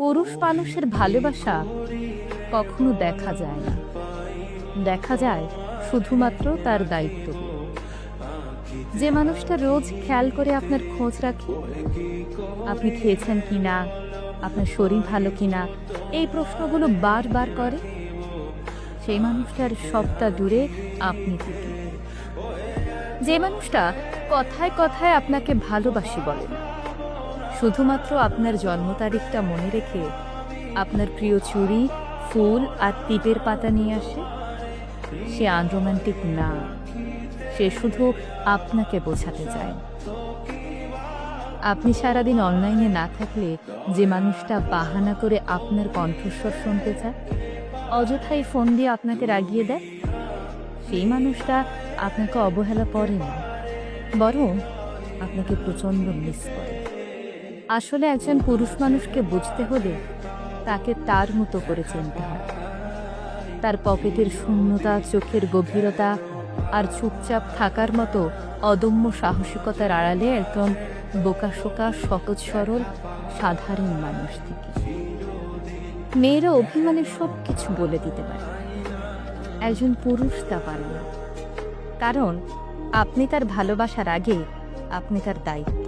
পুরুষ মানুষের ভালোবাসা কখনো দেখা যায় না, দেখা যায় শুধুমাত্র তার দায়িত্ব। যে মানুষটা রোজ খেয়াল করে আপনার খোঁজ রাখে, আপনি খেয়েছেন কিনা, আপনার শরীর ভালো কিনা, এই প্রশ্নগুলো বারবার করে, সেই মানুষটার সবটা দূরে আপনি থেকে। যে মানুষটা কথায় কথায় আপনাকে ভালোবাসি বলে না, শুধুমাত্র আপনার জন্ম তারিখটা মনে রেখে আপনার প্রিয় চুড়ি, ফুল আর টিপের পাতা নিয়ে আসে, সে আনরোম্যান্টিক না, সে শুধু আপনাকে বোঝাতে চায়। আপনি সারাদিন অনলাইনে না থাকলে যে মানুষটা বাহানা করে আপনার কণ্ঠস্বর শুনতে চায়, অযথাই ফোন দিয়ে আপনাকে রাগিয়ে দেয়, সেই মানুষটা আপনাকে অবহেলা করে না, বরং আপনাকে প্রচণ্ড মিস করে। আসলে একজন পুরুষ মানুষকে বুঝতে হলে তাকে তার মতো করে চিনতে হয়। তার পকেটের শূন্যতা, চোখের গভীরতা আর চুপচাপ থাকার মতো অদম্য সাহসিকতার আড়ালে একজন বোকাশোকা, সহজ সরল, সাধারণ মানুষ থেকে। মেয়েরা অভিমানে সব কিছু বলে দিতে পারে, একজন পুরুষ তা পারে না, কারণ আপনি তার ভালোবাসার আগে আপনি তার দায়িত্ব,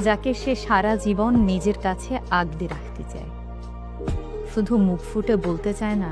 যাকে সে সারা জীবন নিজের কাছে আগলে রাখতে চায়, শুধু মুখ ফুটে বলতে চায় না